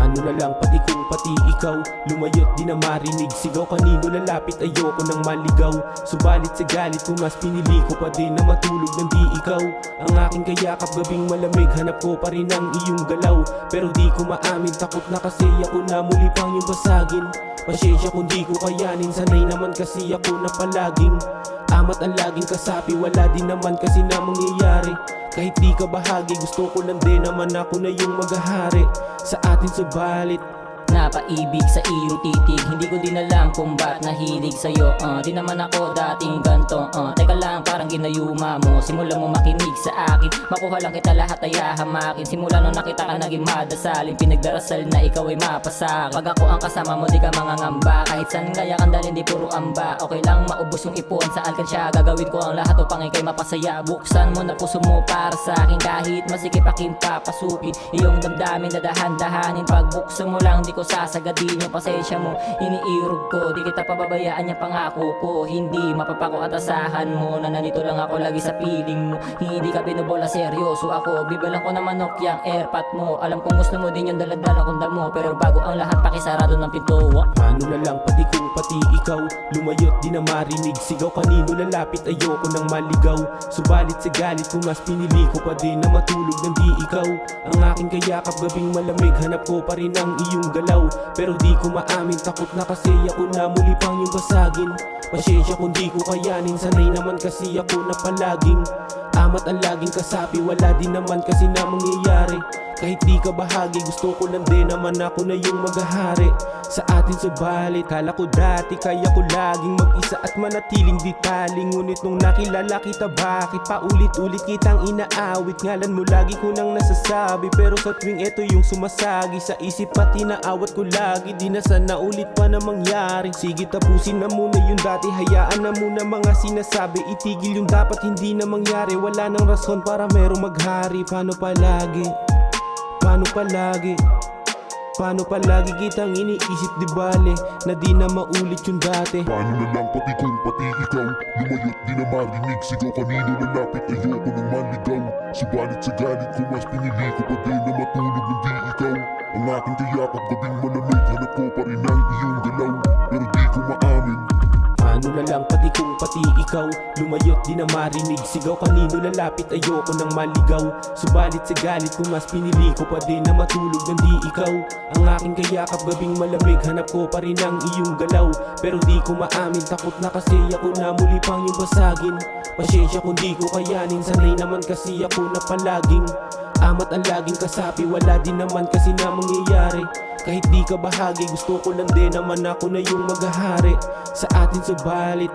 Paano na lang pati kung pati ikaw lumayot di na marinig. Sigaw kanino lalapit, ayoko nang maligaw. Subalit sa galit ko mas pinili ko pa din na matulog nang di ikaw. Ang aking kayakap gabing malamig, hanap ko pa rin ang iyong galaw. Pero di ko maamin, takot na kasi ako na muli pang yung basagin. Pasensya kung di ko kayanin, sanay naman kasi ako na palaging amat ang laging kasapi, wala din naman kasi na mangyayari. Kahit di ka bahagi, gusto ko lang din naman ako na yung maghahari sa atin, subalit napaibig sa iyong titig, hindi ko din alam kung ba't nahilig sa'yo. Di naman ako dating ganto. Teka lang, parang ginayuma mo. Simula mo makinig sa akin, makuha lang kita lahat ay hahamakin. Simula nung nakita ka naging madasalin, pinagdarasal na ikaw ay mapasakin. Pag ako ang kasama mo, di ka mangangamba. Kahit saan kaya kang dalhin, di puro amba. Okay lang maubos yung ipon sa alkansya, gagawin ko ang lahat upang ikay mapasaya. Buksan mo na puso mo para sa akin, kahit masikip aking papasukin. Iyong damdamin na dahan-dahanin, pag buksan mo lang di ko sasagadin yung pasensya mo. Iniirog ko, di kita pababayaan yung pangako ko. Hindi mapapako at asahan mo na nandito lang ako lagi sa piling mo. Hindi ka binubola, seryoso ako. Bibalang ko na manok yung airpot mo. Alam kong gusto mo din yung daladala kong damo, pero bago ang lahat pakisarado ng pinto. paano na lang pati kung pati ikaw lumayot di na marinig. Sigaw kanino lalapit, ayoko nang maligaw. Subalit sa galit ko mas pinili ko pa din na matulog nang di ikaw. Ang aking kayakap gabing malamig, hanap ko pa rin ang iyong galaw. Pero di ko maamin, takot na kasi ako na muli pang yung basagin. Pasensya kung di ko kayanin, sanay naman kasi ako na palaging amat ang laging kasapi, wala din naman kasi na mangyayari. Kahit di ka bahagi, gusto ko lang din naman ako na yung maghahari sa atin, subalit kala ko dati kaya ko laging mag-isa at manatiling detali. Ngunit nung nakilala kita, bakit paulit-ulit kitang inaawit? Ngalan mo lagi ko nang nasasabi, pero sa tuwing eto yung sumasagi sa isip at inaawat ko lagi. Di na sana ulit pa na mangyari. Sige, tapusin na muna yung dati, hayaan na muna mga sinasabi. Itigil yung dapat hindi na mangyari, wala nang rason para merong maghari. Paano palagi? Paano palagi? Paano palagi kitang iniisip, di bale na di na maulit yung dati? Paano na lang pati kung pati ikaw lumayot di na marinig. Sigaw kanino lalapit, ayoko nang maligaw. Subalit sa galit ko mas pinili ko pa din na matulog nang di ikaw. Ang aking kayakap gabing malamig, hanap ko pa rin ang iyong galaw. Pero di ko maamin, paano na lang pati kung pati ikaw lumayot di na marinig. Sigaw kanino lalapit, ayoko nang maligaw. Subalit sa galit ko mas pinili ko pa din na matulog nang di ikaw. Ang aking kayakap gabing malamig, hanap ko pa rin ang iyong galaw. Pero di ko maamin, takot na kasi ako na muli pang yung basagin. Pasensya kung di ko kayanin, sanay naman kasi ako na palaging amat ang laging kasapi, wala din naman kasi na mangyayari. Kahit di ka bahagi, gusto ko lang din naman ako na yung maghahari sa atin, subalit